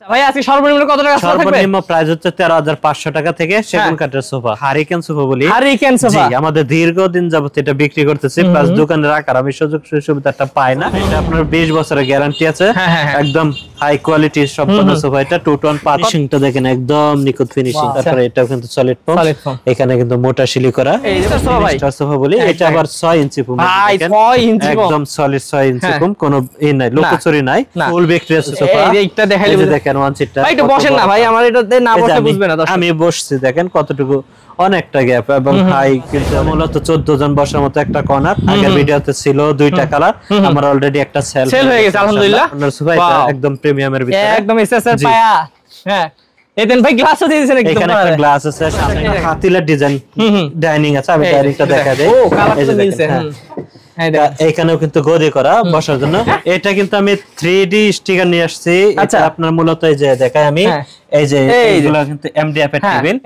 ভাই আজকে সর্বনিম্ন কত টাকা থাকবে? সর্বনিম্ন প্রাইস হচ্ছে 13500 টাকা থেকে সেগুন কাঠের সোফা, হারিকেন সোফা বলি। হারিকেন সোফা জি, আমাদের দীর্ঘদিন যাবত এটা বিক্রি করতেছি, প্লাস দোকানে রাখার আমি সুযোগ সুবিধাটা পাই না। এটা আপনার 20 বছরের গ্যারান্টি আছে, একদম হাই কোয়ালিটি সম্পূর্ণ সোফা। এটা 2 টোন ফিনিশিংটা দেখেন একদম নিখুঁত ফিনিশিং। তারপরে এটাও কিন্তু সলিড ফোম, এখানে কিন্তু মোটা শিলি করা। এই সোফা ভাই, স্টার সোফা বলি। এটা আবার 6 ইঞ্চি ফোম, ভাই 6 ইঞ্চি ফোম, একদম সলিড 6 ইঞ্চি ফোম, কোনো এই নাই লোকচুরি নাই, ফুল ব্যাকটেরিয়া সোফা। এইটা দেখাইলে দেখেন ওয়ান সিটটা। ভাই একটু বসেন না ভাই, আমার এটাতে না বসে বুঝবে না। আমি বসছি, দেখেন কতটুকু অনেকটা গ্যাপ এবং হাই, কিন্তু মূলত 14 জন বসার মতো একটা কর্নার। আগের ভিডিওতে ছিল দুইটা কালার, আমার অলরেডি একটা সেল হয়ে গেছে আলহামদুলিল্লাহ। আপনার সোফা এটা একদম প্রিমিয়ামের ভিতরে, একদম এসএসআর পায়া। হ্যাঁ এদেন ভাই গ্লাসও দিয়ে দিয়েছেন একদম। এখানে একটা গ্লাস আছে, সামনে হাতিলের ডিজাইন ডাইনিং আছে। আমি ডাইনিংটা দেখা দেই। ও কালারটা মিলছে। এখানেও কিন্তু গদি করা বসার জন্য। এটা কিন্তু আমি 3D স্টিকার নিয়ে আসছি। এটা আপনার মূলত এই যে দেখাই আমি, এই যে এইগুলা কিন্তু এমডিএফ এর টেবিল।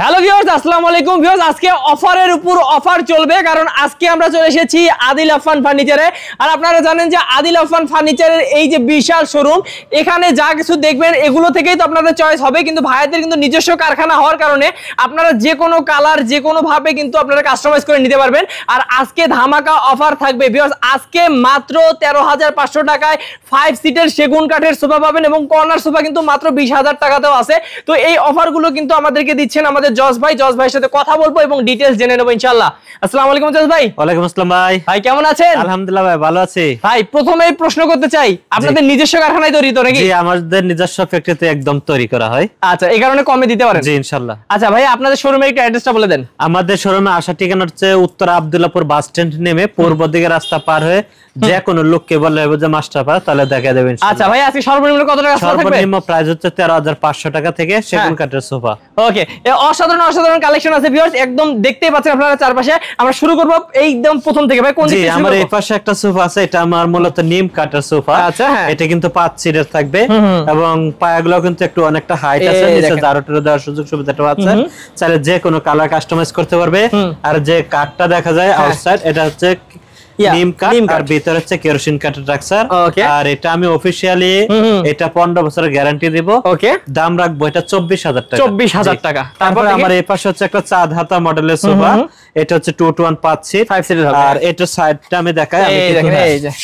হ্যালো ভিউয়ার্স, আসসালামু আলাইকুম ভিউয়ার্স। আজকে অফারের উপর অফার চলবে, কারণ আজকে আমরা চলে এসেছি আদিল আফফান ফার্নিচারে। আর আপনারা জানেন যে আদিল আফফান ফার্নিচারের এই যে বিশাল শোরুম, এখানে যা কিছু দেখবেন এগুলো থেকেই তো আপনাদের চয়েস হবে, কিন্তু ভাইয়াদের কিন্তু নিজস্ব কারখানা হওয়ার কারণে আপনারা যে কোনো কালার যে কোনো ভাবে কিন্তু আপনারা কাস্টমাইজ করে নিতে পারবেন। আর আজকে ধামাকা অফার থাকবে ভিউয়ার্স। আজকে মাত্র 13,500 টাকায় 5 সিটের সেগুন কাঠের সোফা পাবেন, এবং কর্নার সোফা কিন্তু মাত্র 20,000 টাকাতেও আছে। তো এই অফারগুলো কিন্তু আমাদেরকে দিচ্ছেন আমাদের জজ ভাই। জজ ভাইয়ের সাথে কথা বলবো এবং ডিটেইলস জেনে নেব ইনশাআল্লাহ। আসসালামু আলাইকুম জজ ভাই। ওয়ালাইকুম আসসালাম ভাই। ভাই কেমন আছেন? আলহামদুলিল্লাহ ভাই, ভালো আছি। ভাই প্রথমেই প্রশ্ন করতে চাই, আপনাদের নিজস্ব কারখানায় তৈরি তো নাকি? জি, আমাদের নিজস্ব ফ্যাক্টরিতে একদম তৈরি করা হয়। আচ্ছা, এই কারণে কমে দিতে পারেন? জি ইনশাআল্লাহ। আচ্ছা ভাই, আপনাদের শোরুমের একটা অ্যাড্রেসটা বলে দেন। আমাদের শোরুমে আসার ঠিকানা হচ্ছে উত্তর আব্দুল্লাহপুর বাস স্ট্যান্ড নেমে পূর্ব দিকে রাস্তা পার হয়ে যে কোনো লোককে বললে যে মাস্টারপাড়া, তাহলে দেখা দেবেন। আচ্ছা ভাই, আজকে সর্বনিম্ন কত টাকা থাকবে? সর্বনিম্ন প্রাইস হচ্ছে 13,500 টাকা থেকে সেগুন কাঠের সোফা। ওকে, অসাধারণ অসাধারণ কালেকশন আছে ভিউয়ার্স, একদম দেখতেই পাচ্ছেন আপনারা চারপাশে। আমরা শুরু করব একদম প্রথম থেকে। ভাই কোন দিকে? আমার এই পাশে একটা সোফা আছে, এটা আমার মূলত নিম কাঠের সোফা। আচ্ছা, এটা কিন্তু 5 সিটের থাকবে এবং পায়াগুলো কিন্তু একটু অনেকটা হাইট আছে, নিচে জারোটার দেওয়ার সুযোগ সুবিধাটাও আছে। চাইলে যে কোনো কালার কাস্টমাইজ করতে পারবে। আর যে কাঠটা দেখা যায় আউটসাইড, এটা হচ্ছে নিম কাঠ, আর ভিতরে হচ্ছে কেরোসিন কাঠের স্ট্রাকচার। আর এটা আমি অফিশিয়ালি এটা 15 বছরের গ্যারান্টি দেব। ওকে, দাম রাখবো এটা 24,000 টাকা। 24,000 টাকা। তারপরে আমার এই পাশে হচ্ছে একটা চাঁদ হাতা মডেলের সোফা। এটা হচ্ছে 2 to 1 5 সিট, 5 সিটের হবে। আর এটার সাইডটা আমি দেখাই।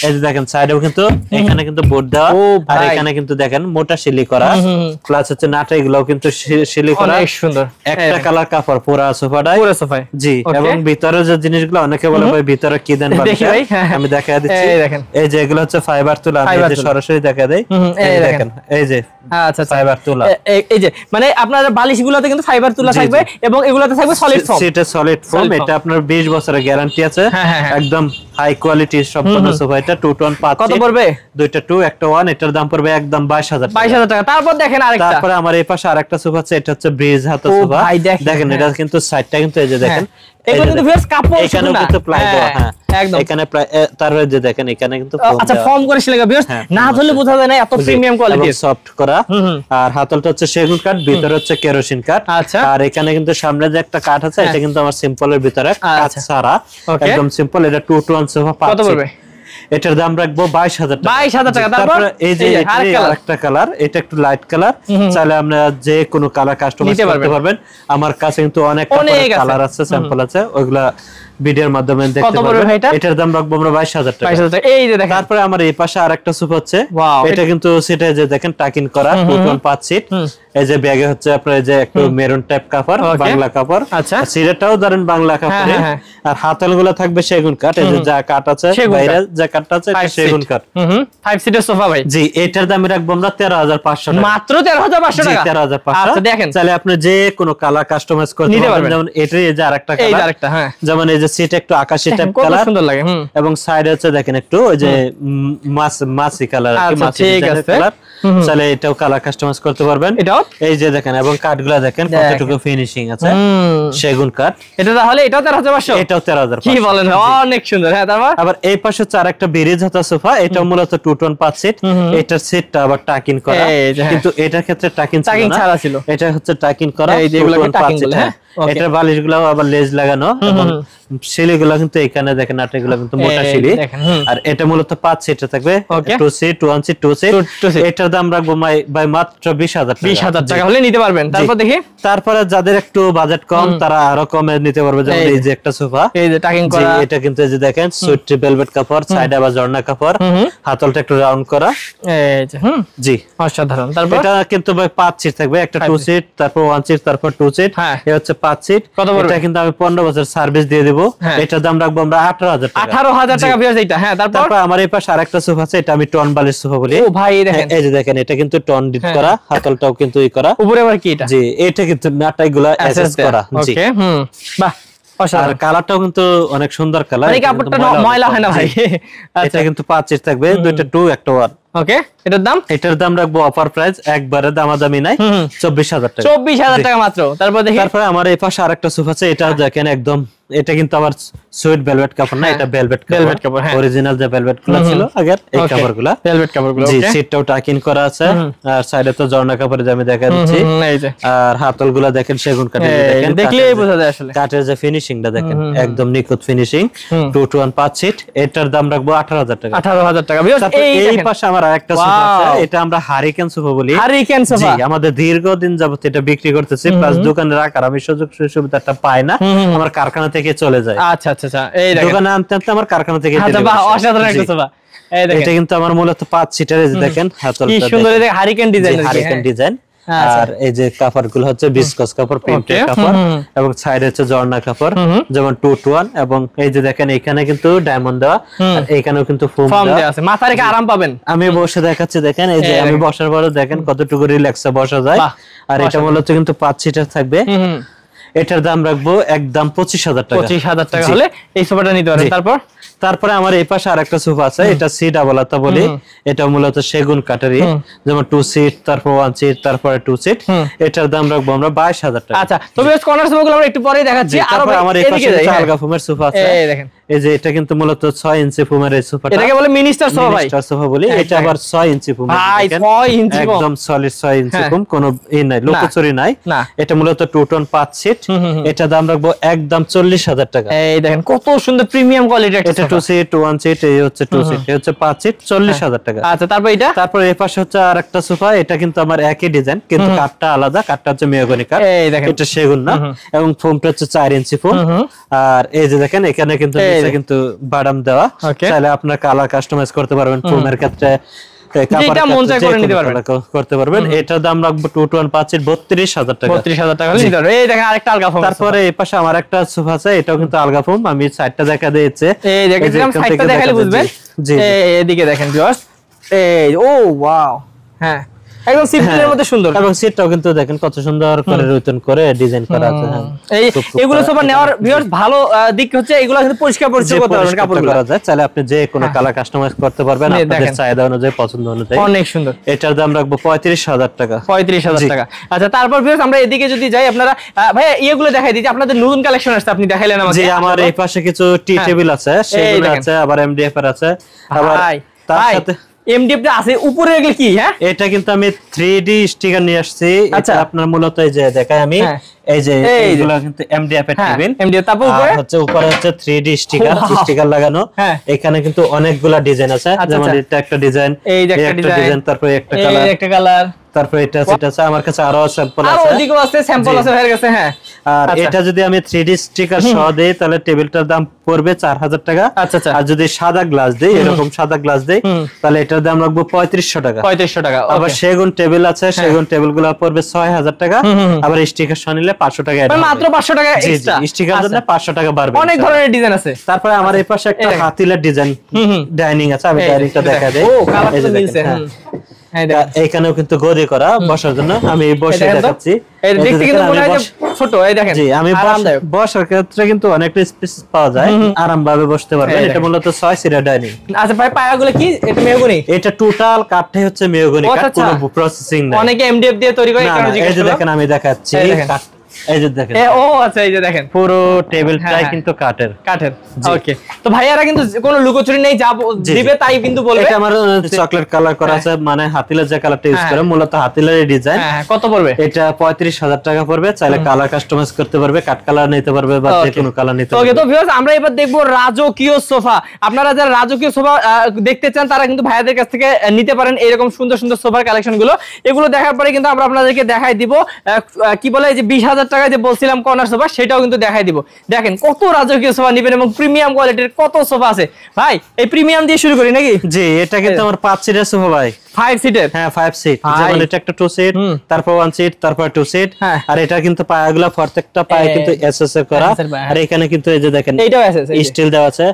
এই যে দেখেন সাইডেও কিন্তু এখানে কিন্তু বোর্ড দেওয়া, আর এখানে কিন্তু দেখেন মোটা শিলি করা, প্লাস হচ্ছে নাটা এগুলোও কিন্তু শিলি করা। অনেক সুন্দর, একটা কালার কাপড় পুরো সোফাটাই, পুরো সোফায়। জি, এবং ভিতরে যে জিনিসগুলো অনেকে বলে ভাই ভিতরে কি দেন, আমি দেখা দিচ্ছি। এই যে এগুলো হচ্ছে ফাইবার তুলা, আমি যে সরাসরি দেখা দেই। এই দেখেন, এই যে আচ্ছা ফাইবার তুলা। এই যে মানে আপনার বালিশগুলোতে কিন্তু ফাইবার তুলা থাকবে, এবং এগুলোতে থাকবে সলিড ফোম। সেটা সলিড ফোম। এটা আপনার 20 বছরের গ্যারান্টি আছে, একদম হাই কোয়ালিটি সম্পূর্ণ সোফা। এটা 2 to 1 5 কত পড়বে? দুইটা 2 একটা 1, এটার দাম পড়বে একদম 22,000 টাকা। তারপর দেখেন আরেকটা, তারপরে আমার এই পাশে আরেকটা সোফা আছে, এটা হচ্ছে ব্রিজ হাতা সোফা। দেখেন এটা কিন্তু সাইডটা কিন্তু এই যে দেখেন, এগুলো কিন্তু ভিউয়ার্স কাপড়, এখানে কিন্তু প্লাই দেওয়া। হ্যাঁ একদম, এখানে তারপরে যে দেখেন এখানে কিন্তু ফোম। আচ্ছা, ফোম করে লাগা ভিউয়ার্স, না ধরলে বোঝা যায় না এত প্রিমিয়াম কোয়ালিটির, সফট করা। আর হাতলটা হচ্ছে সেগুন কাঠ, ভিতরে হচ্ছে কেরোসিন কাঠ। আচ্ছা, আর এখানে কিন্তু সামনে যে একটা কাঠ আছে, এটা কিন্তু আমার সিম্পলের ভিতরে কাঠ ছাড়া, একদম সিম্পল। এটা 2 to 1 সোফা। কত পড়বে? এটার দাম রাখবো 22,000 টাকা। 22,000 টাকা। তারপর এই যে আরেকটা কালার, এটা একটু লাইট কালার, চাইলে আমরা যে কোনো কালার কাস্টমাইজ করতে পারবেন। আমার কাছে কিন্তু অনেক কালার আছে, স্যাম্পল আছে, ওইগুলা ভিডিওর মাধ্যমে দেখতে পারবেন। এটার দাম রাখবো আমরা 22,000 টাকা। এই যে দেখেন, তারপরে আমার এই পাশে আরেকটা সোফা হচ্ছে, এটা কিন্তু সেটা যে দেখেন টাকিন করা 2 to 1 5 সিট। এই যে ব্যাগে হচ্ছে আপনার এই যে একটু মেরুন টাইপ কাপড়, বাংলা কাপড়। আচ্ছা, সিটটাও ধরেন বাংলা কাপড়ে। আর হাতলগুলো থাকবে সেগুন কাঠ। এই যে যা কাঠ আছে বাইরে, যা কাঠটা আছে এটা সেগুন কাঠ। 5 সিটের সোফা ভাই। জি, এটার দাম রাখবো আমরা 13,500 টাকা। মাত্র 13,500 টাকা। 13,500। আচ্ছা দেখেন, চাইলে আপনি যে কোনো কালার কাস্টমাইজ করতে পারবেন। যেমন এটাই এই যে আরেকটা কালার, এই আরেকটা, হ্যাঁ, যেমন এই যে সিট একটু আকাশী টাইপ কালার, সুন্দর লাগে। এবং সাইডে হচ্ছে দেখেন একটু ওই যে মাছি কালার, আর কি মাছি কালার, চাইলে এটাও কালার কাস্টমাইজ করতে পারবেন। এটাও এই যে দেখেন, এবং কাঠগুলো দেখেন কতটুকু ফিনিশিং আছে, সেগুন কাঠ। এটা তাহলে এটাও 13,500, এটাও 13,500। কি বলেন, অনেক সুন্দর। হ্যাঁ, তারপর আবার এই পাশে হচ্ছে আরেকটা ব্রিজ হাতা সোফা। এটা মূলত 2 to 1 5 সিট। এটার সিটটা আবার টাকিন করা, কিন্তু এটার ক্ষেত্রে টাকিন ছাড়া ছিল। এটা হচ্ছে টাকিন করা, এই যে এগুলোকে টাকিন বলে। হ্যাঁ, এটার বালিশগুলো আবার লেজ লাগানো, এবং শিলিগুলো কিন্তু এখানে দেখেন নাটগুলো কিন্তু মোটা শিলি। আর এটা মূলত 5 সিটে থাকবে, 2 সিট 1 সিট 2 সিট। এটার দাম রাখবো ভাই মাত্র 20000 টাকা। 20000 টাকা হলে নিতে পারবেন। তারপর দেখি, তারপরে যাদের একটু বাজেট কম তারা আরো কমে নিতে পারবে। যেমন এই যে একটা সোফা, এই যে টাকিং করা, এটা কিন্তু এই যে দেখেন সুইট ভেলভেট কাপড়, সাইডে আবার জর্না কাপড়, হাতলটা একটু রাউন্ড করা। এই যে জি অসাধারণ। তারপর এটা কিন্তু ভাই 5 সিট থাকবে, একটা 2 সিট, তারপর 1 সিট, তারপর 2 সিট, এই হচ্ছে 5 সিট। এটা কিন্তু আমি 15 বছর সার্ভিস দিয়ে দেব। এটার দাম রাখবো আমরা 18000 টাকা। 18000 টাকা ভিউয়ার্স এটা। হ্যাঁ, তারপর আমার এই পাশে আরেকটা সোফা আছে, এটা আমি টন বালিশ সোফা বলি। ও ভাই দেখেন, এই যে দেখেন এটা কিন্তু টন ডিট করা, হাতলটাও কিন্তু ই করা। উপরে আবার কি এটা? জি, এটা কিন্তু নাটাইগুলা এসএস করা। জি ওকে, বাহ আর কালারটাও কিন্তু অনেক সুন্দর কালার। মানে কাপড়টা ময়লা হয় না ভাই। এটা কিন্তু 5 সিট থাকবে, দুইটা 2 একটা 1। ওকে, এটার দাম রাখবো অফার প্রাইস, একবারে দামাদামি নাই, 24000 টাকা। 24000 টাকা মাত্র। তারপরে আমার এই পাশে আরেকটা সোফা আছে, এটা দেখেন একদম, এটা কিন্তু আবার সুইট ভেলভেট কাপড় না, এটা ভেলভেট কাপড়, অরিজিনাল যে ভেলভেট গুলো ছিল আগের, এই কাপড়গুলো ভেলভেট কাপড়গুলো। জি, সিটটাও টাকিং করা আছে, আর সাইডে তো জর্না কাপড়ে যে আমি দেখা দিচ্ছি। আর হাতলগুলো দেখেন সেগুন কাঠের, দেখেন দেখলেই বোঝা যায় আসলে কাঠের যে ফিনিশিংটা দেখেন, একদম নিখুঁত ফিনিশিং। 2 to 1 5 সিট, এটার দাম রাখবো 18000 টাকা। 18000 টাকা। এই পাশে আমার আরেকটা সোফা আছে, এটা আমরা হারিকেন সোফা বলি। হারিকেন সোফা, জি, আমাদের দীর্ঘদিন যাবত এটা বিক্রি করতেছি, প্লাস দোকানে রাখার আমি সুযোগ সুবিধাটা পাই না, আমার কারখানা থেকে চলে যায়। আচ্ছা আচ্ছা আচ্ছা, এই দেখেন দোকানে আনতে আনতে আমার কারখানা থেকে চলে যায়। আচ্ছা, বাহ, অসাধারণ একটা সোফা। এই দেখেন, এটা কিন্তু আমার মূলত 5 সিটার। দেখেন হাতলটা কি সুন্দর, এই হারিকেন ডিজাইন, হারিকেন ডিজাইন। আর এই যে কাপড়গুলো হচ্ছে বিস্কস কাপড়, প্রিন্টেড কাপড়, এবং সাইডে হচ্ছে জর্না কাপড়, যেমন 2 to 1। এবং এই যে দেখেন এখানে কিন্তু ডায়মন্ড দেওয়া, আর এখানেও কিন্তু ফোম দেওয়া আছে, মাথা রেখে আরাম পাবেন। আমি বসে দেখাচ্ছি, দেখেন এই যে আমি বসার পরে দেখেন কতটুকু রিল্যাক্সে বসা যায়। আর এটা মূলত কিন্তু 5 সিটার থাকবে। এটার দাম রাখবো একদম 25000 টাকা। 25000 টাকা হলে এই সোফাটা নিতে পারেন। তারপরে আমার এই পাশে আরেকটা সোফা আছে, এটা সি ডাবল আতা বলি। এটা মূলত সেগুন কাঠেরই, যেমন 2 সিট, তারপর 1 সিট, তারপরে 2 সিট। এটার দাম রাখবো আমরা 22000 টাকা। আচ্ছা, তবে কর্নার সোফাগুলো আমরা একটু পরেই দেখাচ্ছি। আর আমার এই পাশে আলগা ফোমের সোফা আছে, এই দেখেন, এই যে এটা কিন্তু মূলত 6 ইঞ্চি ফোমের এই সোফাটা, এটাকে বলে মিনিস্টার সোফা ভাই, মিনিস্টার সোফা বলি। এটা আবার 6 ইঞ্চি ফোম, ভাই 6 ইঞ্চি ফোম, একদম সলিড 6 ইঞ্চি ফোম, কোনো এই নাই, লোকচুরি নাই। এটা মূলত 2 টন 5 সিট। এটা দাম রাখবো একদম 40000 টাকা। এই দেখেন কত সুন্দর প্রিমিয়াম কোয়ালিটি একটা সোফা। এটা 2 সিট 1 সিট, এই হচ্ছে 2 সিট, এই হচ্ছে 5 সিট, 40000 টাকা। আচ্ছা, তারপর এই পাশে হচ্ছে আরেকটা সোফা, এটা কিন্তু আমার একই ডিজাইন, কিন্তু কাঠটা আলাদা, কাঠটা হচ্ছে মেহগনি কাঠ, এটা সেগুন না, এবং ফোমটা হচ্ছে 4 ইঞ্চি ফোম। আর এই যে দেখেন এখানে কিন্তু নিচে কিন্তু বাদাম দেওয়া, চাইলে আপনার কালার কাস্টমাইজ করতে পারবেন ফোমের ক্ষেত্রে, করতে পারবেন। এটার দাম রাখবো 2 to 1 5 সিট 32000 টাকা। 32000 টাকা হলে নিতে পারবেন। এই দেখেন আরেকটা আলগা ফোম। তারপরে এই পাশে আমার একটা সোফা আছে, এটাও কিন্তু আলগা ফোম, আমি সাইডটা দেখা দিয়েছে, এই দেখেন সাইডটা দেখালে বুঝবেন। জি, এদিকে দেখেন ভিউয়ার্স, এই ও ওয়াও, হ্যাঁ একদম সিম্পলের মধ্যে সুন্দর, এবং সিটটাও কিন্তু দেখেন কত সুন্দর করে রুতন করে ডিজাইন করা আছে। এই এগুলো সোফা নেওয়ার ভিউয়ার্স ভালো দিক হচ্ছে এগুলো কিন্তু পরিষ্কার পরিচ্ছন্ন করতে পারবেন, কাপড় করা যায়, চাইলে আপনি যে কোনো কালার কাস্টমাইজ করতে পারবেন আপনাদের চাহিদা অনুযায়ী, পছন্দ অনুযায়ী। অনেক সুন্দর। এটার দাম রাখবো 35000 টাকা। 35000 টাকা। আচ্ছা, তারপর ভিউয়ার্স আমরা এদিকে যদি যাই, আপনারা ভাই এগুলো দেখাই দিই, আপনাদের নতুন কালেকশন আসছে, আপনি দেখাইলেন আমাকে। জি, আমার এই পাশে কিছু টি টেবিল আছে, সেগুলো আছে, আবার এমডিএফ এর আছে, আবার তার সাথে এমডিএফ টা আছে উপরে, এগুলো কি? হ্যাঁ, এটা কিন্তু আমি 3D স্টিকার নিয়ে আসছি। এটা আপনার মূলত এই যে দেখাই আমি, এই যে এইগুলো কিন্তু এমডিএফ এর টেবিল, এমডিএফ, তারপর উপরে হচ্ছে 3D স্টিকার লাগানো। এখানে কিন্তু অনেকগুলা ডিজাইন আছে, যেমন এটা একটা ডিজাইন, এই একটা ডিজাইন, তারপর একটা কালার, একটা কালার, তারপর এটা আছে, আমার কাছে আরো স্যাম্পল আছে, আরো ওদিকেও আছে স্যাম্পল আছে ভাইয়ের কাছে। হ্যাঁ, আর এটা যদি আমি 3D স্টিকার সহ দেই, তাহলে টেবিলটার দাম পড়বে 4000 টাকা। আচ্ছা, আর যদি সাদা গ্লাস দেই, এরকম সাদা গ্লাস দেই, তাহলে এটার দাম রাখবো 3500 টাকা। 3500 টাকা। আবার সেগুন টেবিল আছে, সেগুন টেবিলগুলো পড়বে 6000 টাকা। আবার স্টিকার সহ নিলে 500 টাকা, মাত্র 500 টাকা এক্সট্রা। স্টিকার জন্য 500 টাকা বাড়বে। অনেক ধরনের ডিজাইন আছে। তারপরে আমার এই পাশে একটা হাতিলের ডিজাইন ডাইনিং আছে, আমি ডাইনিংটা দেখা দেই। ও, কালারটা মিলছে। এইখানেও কিন্তু গদি করা বসার জন্য, আমি বসে দেখাচ্ছি। এই দেখতে কিন্তু মনে হয় যে ছোট, এই দেখেন। জি, আমি বসার ক্ষেত্রে কিন্তু অনেক স্পেস পাওয়া যায়, আরামভাবে বসতে পারবেন। এটা মূলত 6 সিটার ডাইনিং। আচ্ছা ভাই, পায়াগুলো কি? এটা মেহগনি? এটা টোটাল কাঠটাই হচ্ছে মেহগনি কাঠ, কোনো প্রসেসিং নাই। অনেকে এমডিএফ দিয়ে তৈরি করে, এই যে দেখেন আমি দেখাচ্ছি, এই যে দেখেন ও আচ্ছা এই যে দেখেন পুরো টেবিলটাই কিন্তু কাঠের। ওকে তো ভাইয়ারা কিন্তু কোনো লুকোচুরি নেই, যা দিবে তাই কিন্তু বলবে। এটা আমার চকলেট কালার করা আছে, মানে হাতিলের যে কালারটা ইউজ করে মূলত হাতিলের ডিজাইন। কত পড়বে এটা? 35,000 টাকা পড়বে। চাইলে কালার কাস্টমাইজ করতে পারবে, কাট কালার নিতে পারবে বা যে কোনো কালার নিতে পারবে। ওকে তো ভিউয়ার্স আমরা এবার দেখবো রাজকীয় সোফা। আপনারা যারা রাজকীয় সোফা দেখতে চান তারা কিন্তু ভাইয়াদের কাছ থেকে নিতে পারেন এরকম সুন্দর সুন্দর সোফার কালেকশন গুলো। এগুলো দেখার পরে কিন্তু আমরা আপনাদেরকে দেখাই দিব কি বলে যে 20,000 টাকা যে বলছিলাম কর্নার সোফা, সেটাও কিন্তু দেখাই দিব। দেখেন কত রাজকীয় সোফা নেবেন এবং প্রিমিয়াম কোয়ালিটির কত সোফা আছে। ভাই এই প্রিমিয়াম দিয়ে শুরু করি নাকি? জি, এটা কিন্তু আমার 5 সিটের সোফা ভাই। 5 সিটের? হ্যাঁ 5 সিট। যেমন এটা একটা 2 সিট, তারপর 1 সিট, তারপর 2 সিট। আর এটা কিন্তু পায়াগুলো প্রত্যেকটা পায়ে কিন্তু এসএস এর করা। আর এখানে কিন্তু এই যে দেখেন এইটাও এসএস স্টিল দেওয়া আছে,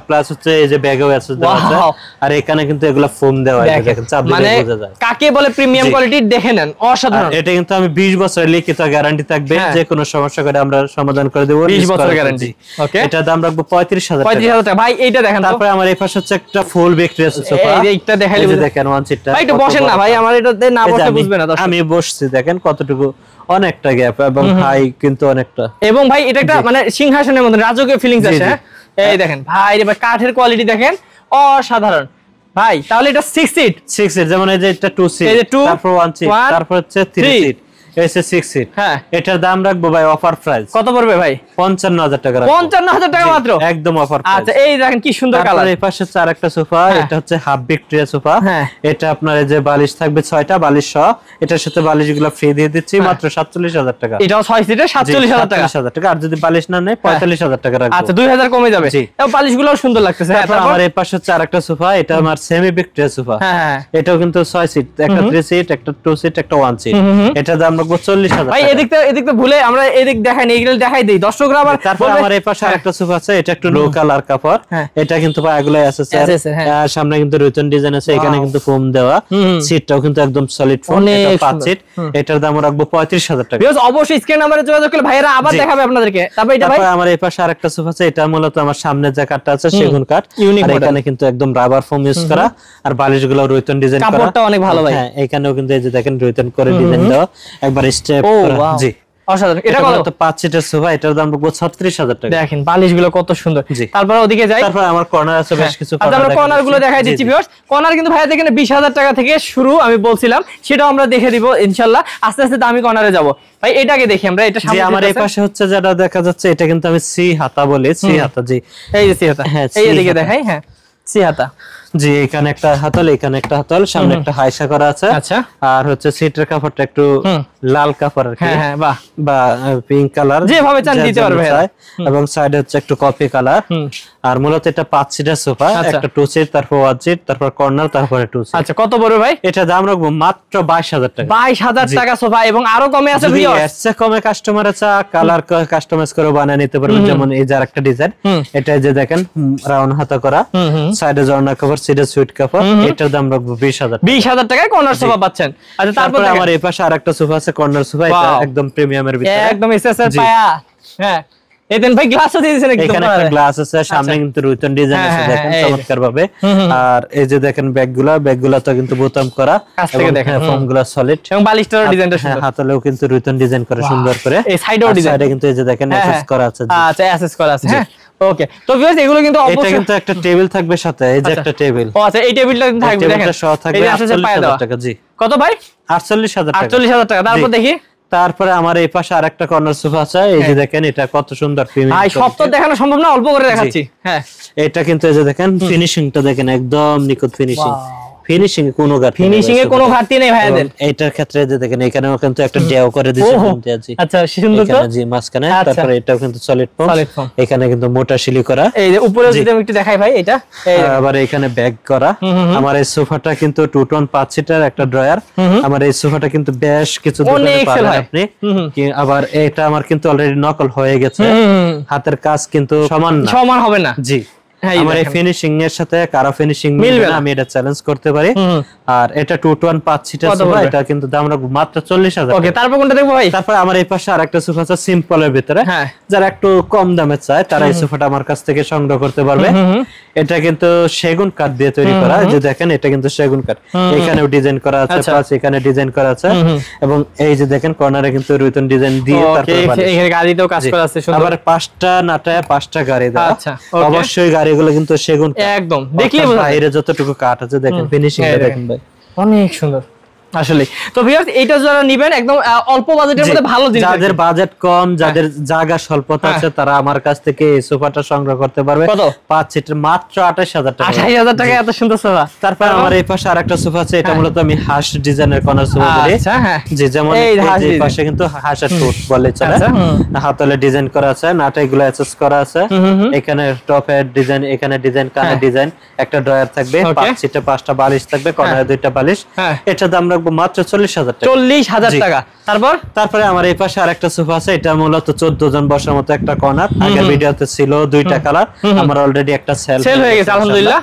প্লাস হচ্ছে এই যে ব্যাগও এসএস দেওয়া আছে। আর এখানে কিন্তু এগুলা ফোম দেওয়া আছে, দেখেন চাপ দিলে বোঝা যায়। কাকে বলে প্রিমিয়াম কোয়ালিটি দেখে নেন, অসাধারণ। এটা কিন্তু আমি 20 বছরের লিখিত গ্যারান্টি থাকবে, যে কোনো সমস্যা করে আমরা সমাধান করে দেব। 20 বছরের গ্যারান্টি। ওকে, এটা দাম রাখবো 35,000 টাকা। 35,000 টাকা ভাই। এইটা দেখেন। তারপরে আমার এই পাশে হচ্ছে একটা ফুল ভিক্টোরিয়া সোফা। এইটা দেখাইলে দেখেন 1 সিটটা। ভাই একটু বসেন না ভাই, আমার এটাতে না বসে বুঝবে না। আমি বসছি, দেখেন কতটুকু, অনেকটা গ্যাপ এবং হাই কিন্তু অনেকটা। এবং ভাই এটা একটা মানে সিংহাসনের মতো রাজকীয় ফিলিংস আসে। এই দেখেন ভাই, এবার কাঠের কোয়ালিটি দেখেন, অসাধারণ ভাই। তাহলে এটা 6 সিট। যেমন এই যে এটা 2 সিট, তারপর 1 সিট, তারপর হচ্ছে 3 সিট, এসে 6 সিট। হ্যাঁ, এটার দাম রাখবো ভাই অফার প্রাইস। কত পড়বে ভাই? 55,000 টাকা। 55,000 টাকা মাত্র, একদম অফার প্রাইস। আচ্ছা এই দেখেন কি সুন্দর কালার। এই পাশে হচ্ছে আরেকটা সোফা, এটা হচ্ছে হাফ ভিক্টোরিয়া সোফা। এটা আপনার এই যে বালিশ থাকবে 6টা বালিশ সহ, এটার সাথে বালিশগুলো ফ্রি দিয়ে দিচ্ছি মাত্র 47,000 টাকা। এটাও 6 সিটের 47,000 টাকা। 47,000 টাকা। আর যদি বালিশ না নেয় 45,000 টাকা রাখবো। আচ্ছা 2,000 কমে যাবে। এবং বালিশগুলোও সুন্দর লাগতেছে। তারপর আমার এই পাশে হচ্ছে আরেকটা সোফা, এটা আমার সেমি ভিক্টোরিয়া সোফা। এটাও কিন্তু 6 সিট, একটা 3 সিট, একটা 2 সিট, একটা 1 সিট। এটার দাম রাখবো 40,000 টাকা। এদিকটা ভুলে আমরা এদিক দেখাই নেই, এগুলো দেখাই দেই দর্শকরা আবার। তারপর আমার এই পাশে আরেকটা সোফা আছে, এটা একটু লো কালার কাপড়। এটা কিন্তু পায়াগুলো আছে স্যার, সামনে কিন্তু রুতন ডিজাইন আছে, এখানে কিন্তু ফোম দেওয়া। সিটটাও কিন্তু একদম সলিড ফোম, এটা 5 সিট। এটার দাম রাখবো 35,000 টাকা। ভিউয়ার্স অবশ্যই স্ক্রিন নম্বরে যোগাযোগ করলে ভাইরা আবার দেখাবে আপনাদেরকে। তারপর এটা ভাই আমার এই পাশে আরেকটা সোফা আছে, এটা মূলত আমার সামনে যে কাঠটা আছে সেগুন কাঠ, আর এখানে কিন্তু একদম রাবার ফোম ইউজ করা, আর বালিশগুলো রুতন ডিজাইন করা। কাপড়টা অনেক ভালো ভাই। হ্যাঁ, এখানেও কিন্তু এই যে দেখেন রুতন করে ডিজাইন দেওয়া, একবার স্টেপ করা। জি অসাধারণ। এটা কত? 5 সিটের সোফা, এটার দাম রাখবো 36,000 টাকা। দেখেন বালিশগুলো কত সুন্দর। তারপর ওদিকে যাই, তারপর আমার কর্নার আছে বেশ কিছু। আচ্ছা আমরা কর্নার গুলো দেখাই দিচ্ছি ভিউয়ার্স। কর্নার কিন্তু ভাইয়া দেখেন 20,000 টাকা থেকে শুরু, আমি বলছিলাম সেটাও আমরা দেখে দিব ইনশাআল্লাহ। আস্তে আস্তে দামি কর্নারে যাব ভাই। এটাকে দেখি আমরা, এটা সামনে আমার এই পাশে হচ্ছে যেটা দেখা যাচ্ছে, এটা কিন্তু আমি সি হাতা বলি। সি হাতা, জি এই যে সি হাতা, এই দিকে দেখাই। হ্যাঁ সি হাতা। জি, এখানে একটা হাতল, এখানে একটা হাতল, সামনে একটা হাইসা করা আছে। আচ্ছা, আর হচ্ছে সিটের কাপড়টা একটু লাল কাপড় আর কি। হ্যাঁ বাহ, বা পিঙ্ক কালার, যেভাবে চান দিতে পারবে। এবং সাইডে হচ্ছে একটু কফি কালার। আর মূলত এটা 5 সিটের সোফা, একটা 2 সিট, তারপর 1 সিট, তারপর কর্নার, তারপরে 2 সিট। আচ্ছা কত পড়বে ভাই? এটা দাম রাখবো মাত্র 22,000 টাকা। 22,000 টাকা সোফা, এবং আরো কমে আছে ভিউয়ার্স। এর চেয়ে কমে কাস্টমার আছে, কালার কাস্টমাইজ করে বানিয়ে নিতে পারবে। যেমন এই যে আরেকটা ডিজাইন, এটা যে দেখেন রাউন্ড হাতা করা, সাইডে জর্না কাপড়, সিটে সুইট কাপড়। এটার দাম রাখবো 20,000 টাকা। 20,000 টাকায় কর্নার সোফা পাচ্ছেন। আচ্ছা তারপর আমার এই পাশে আরেকটা সোফা আছে, কর্নার সোফা। এটা একদম প্রিমিয়ামের ভিতরে, একদম এসএসএর পায়া। হ্যাঁ এদেন ভাই গ্লাসও দিয়ে দিয়েছেন একদম। এখানে একটা গ্লাস আছে, সামনে কিন্তু রুতন ডিজাইন আছে, দেখেন চমৎকার ভাবে। আর এই যে দেখেন ব্যাগগুলা তো কিন্তু বোতাম করা, এবং দেখেন ফোমগুলো সলিড, এবং বালিশটারও ডিজাইনটা সুন্দর। হাতলেও কিন্তু রুতন ডিজাইন করে সুন্দর করে। এই সাইডেও ডিজাইন, সাইডে কিন্তু এই যে দেখেন এসএস করা আছে। আচ্ছা এসএস করা আছে। হ্যাঁ ওকে তো ভিউয়ার্স এগুলো কিন্তু অবশ্যই, এটা কিন্তু একটা টেবিল থাকবে সাথে, এই যে একটা টেবিল। ও আচ্ছা এই টেবিলটা কিন্তু থাকবে, দেখেন এটা সহ থাকবে 48,000 টাকা। জি কত ভাই? 48,000 টাকা। 48,000 টাকা। তারপর দেখি তারপরে আমার এই পাশে আরেকটা কর্নার সোফা আছে, এই যে দেখেন এটা কত সুন্দর প্রিমিয়াম। ভাই সব তো দেখানো সম্ভব না, অল্প করে দেখাচ্ছি। হ্যাঁ এটা কিন্তু এই যে দেখেন ফিনিশিংটা দেখেন, একদম নিখুঁত ফিনিশিং। ফিনিশিং এ কোনো ঘাটতি, ফিনিশিং এ কোনো ঘাটতি নেই ভাইদের। এইটার ক্ষেত্রে যে দেখেন এখানেও কিন্তু একটা ডেও করে দিয়েছে কিন্তু আছে। আচ্ছা সুন্দর তো। এখানে জি মাঝখানে, তারপরে এটাও কিন্তু সলিড ফোম, এখানে কিন্তু মোটা শিলি করা। এই যে উপরে যদি আমি একটু দেখাই ভাই, এটা আবার এখানে ব্যাগ করা। আমার এই সোফাটা কিন্তু 2 টন 5 সিটার একটা ড্রয়ার। আমার এই সোফাটা কিন্তু বেশ কিছু দোকানে পাবেন আপনি। আবার এটা আমার কিন্তু অলরেডি নকল হয়ে গেছে, হাতের কাজ কিন্তু সমান হবে না। জি আমার এই ফিনিশিং এর সাথে কারো ফিনিশিং মিলবে না, আমি এটা চ্যালেঞ্জ করতে পারি। আর এটা 2 to 1 5 সিটের সোফা, এটা কিন্তু দাম রাখবো মাত্র 40,000। ওকে, তারপর কোনটা দেখবো ভাই? তারপর আমার এই পাশে আরেকটা সোফা আছে সিম্পলের ভিতরে, যারা একটু কম দামে চায় তারা এই সোফাটা আমার কাছ থেকে সংগ্রহ করতে পারবে। এটা কিন্তু সেগুন কাঠ দিয়ে তৈরি করা, যে দেখেন এটা কিন্তু সেগুন কাঠ, এখানেও ডিজাইন করা আছে, প্লাস এখানে ডিজাইন করা আছে, এবং এই যে দেখেন কর্নারে কিন্তু রুইতন ডিজাইন দিয়ে তারপর এখানে গাড়িতেও কাজ করা আছে সুন্দর। আবার 5টা নাটায় 5টা গাড়ি দেওয়া। আচ্ছা, অবশ্যই গাড়িগুলো কিন্তু সেগুন একদম, দেখলে বোঝা যায় বাইরে যতটুকু কাঠ আছে, দেখেন ফিনিশিংটা দেখেন ভাই, অনেক সুন্দর আসলে। তো ভিউয়ার্স, এইটা যারা নেবেন একদম অল্প বাজেটের মধ্যে ভালো জিনিস, যাদের বাজেট কম, যাদের জায়গা স্বল্পতা আছে, তারা আমার কাছ থেকে এই সোফাটা সংগ্রহ করতে পারবে। কত? 5 সিটের মাত্র 28,000 টাকা। 28,000 টাকা এত সুন্দর সোফা। তারপর আমার এই পাশে আরেকটা সোফা আছে, এটা মূলত আমি হাঁস ডিজাইনের কর্নার সোফা বলি। আচ্ছা, হ্যাঁ, যে যেমন এই পাশে কিন্তু হাঁসের ঠোঁট বলে চলে, হাতলে ডিজাইন করা আছে, নাটাইগুলো অ্যাসেস করা আছে, এখানে টপের ডিজাইন, এখানে ডিজাইন, কানে ডিজাইন, একটা ড্রয়ার থাকবে, 5 সিটে 5টা বালিশ থাকবে, কর্নারে 2টা বালিশ। এটা দাম রাখবো মাত্র 40,000 টাকা। 40,000 টাকা। তারপরে আমার এই পাশে আরেকটা সোফা আছে, এটা মূলত 14 জন বসার মতো একটা কর্নার। আগের ভিডিওতে ছিল 2টা কালার, আমার অলরেডি একটা সেল হয়ে গেছে আলহামদুলিল্লাহ।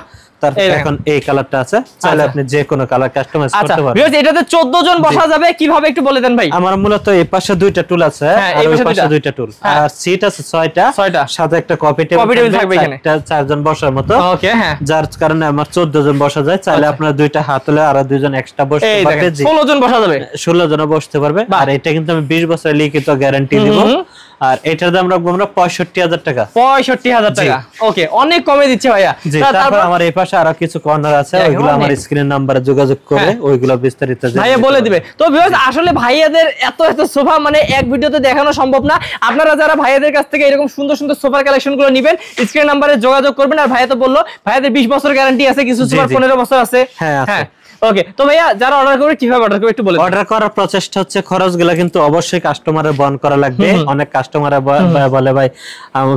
এখন এই কালারটা আছে, চাইলে আপনি যে কোনো কালার কাস্টমাইজ করতে পারবেন। ভিউয়ার্স, এটাতে 14 জন বসা যাবে, কিভাবে একটু বলে দেন ভাই? আমার মূলত এই পাশে 2টা টুল আছে, আর ওই পাশে 2টা টুল, আর সিট আছে 6টা, সাথে একটা কফি টেবিল থাকবে এখানে, 4 জন বসার মতো। ওকে, হ্যাঁ, যার কারণে আমার 14 জন বসা যায়। চাইলে আপনারা 2টা হাত হলে আর 2 জন এক্সট্রা বসতে পারবে, 16 জন বসা যাবে, 16 জন বসতে পারবে। আর এটা কিন্তু আমি 20 বছরের লিখিত গ্যারান্টি দিব। আর এটার দাম রাখবো আমরা 65,000 টাকা। 65,000 টাকা। ওকে, অনেক কমে দিচ্ছে ভাইয়া। তারপর আমার এই পাশে আরো কিছু কর্নার আছে, ওইগুলো আমার স্ক্রিন নাম্বারে যোগাযোগ করে ওইগুলো বিস্তারিত ভাইয়া বলে দিবে। তো ভিউয়ার্স, আসলে ভাইয়াদের এত সোফা মানে এক ভিডিওতে দেখানো সম্ভব না। আপনারা যারা ভাইয়াদের কাছ থেকে এরকম সুন্দর সুন্দর সোফার কালেকশন গুলো নেবেন, স্ক্রিন নাম্বারে যোগাযোগ করবেন। আর ভাইয়া তো বললো ভাইয়াদের 20 বছর গ্যারান্টি আছে, কিছু সোফার 15 বছর আছে। হ্যাঁ, ওকে। তো ভাইয়া, যারা অর্ডার করবে কিভাবে অর্ডার করবে একটু বলে। অর্ডার করার প্রচেষ্টা হচ্ছে, খরচগুলো কিন্তু অবশ্যই কাস্টমারের বহন করা লাগবে। অনেক কাস্টমার বলে ভাই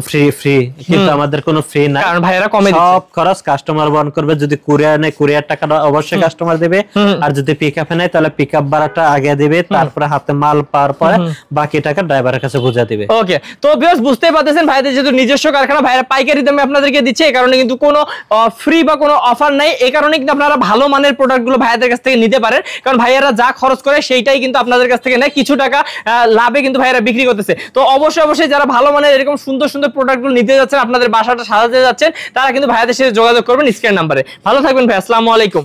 ফ্রি, কিন্তু আমাদের কোনো ফ্রি না, কারণ ভাইয়ারা কমে দিচ্ছে। সব খরচ কাস্টমার বহন করবে। যদি কুরিয়ার নেয়, কুরিয়ার টাকাটা অবশ্যই কাস্টমার দেবে, আর যদি পিকআপে নেয় তাহলে পিকআপ ভাড়াটা আগে দিবে, তারপরে হাতে মাল পাওয়ার পরে বাকি টাকা ড্রাইভারের কাছে বুঝা দিবে। ওকে, তো ভিউয়ার্স, বুঝতেই পারতেছেন ভাইয়াদের যেহেতু নিজস্ব কারখানা, ভাইয়ারা পাইকারি দামে আপনাদেরকে দিচ্ছে, এই কারণে কিন্তু কোনো ফ্রি বা কোনো অফার নাই। এই কারণে কিন্তু আপনারা ভালো মানের প্রোডাক্টগুলো ভাইয়াদের কাছ থেকে নিতে পারেন, কারণ ভাইয়ারা যা খরচ করে সেইটাই কিন্তু আপনাদের কাছ থেকে নেয়, কিছু টাকা লাভে কিন্তু ভাইয়ারা বিক্রি করতেছে। তো অবশ্যই যারা ভালো মানের এরকম সুন্দর সুন্দর প্রোডাক্টগুলো নিতে যাচ্ছেন, আপনাদের বাসাটা সাজাতে যাচ্ছেন, তারা কিন্তু ভাইয়াদের সাথে যোগাযোগ করবেন স্ক্রিন নাম্বারে। ভালো থাকবেন ভাই, আসসালামু আলাইকুম।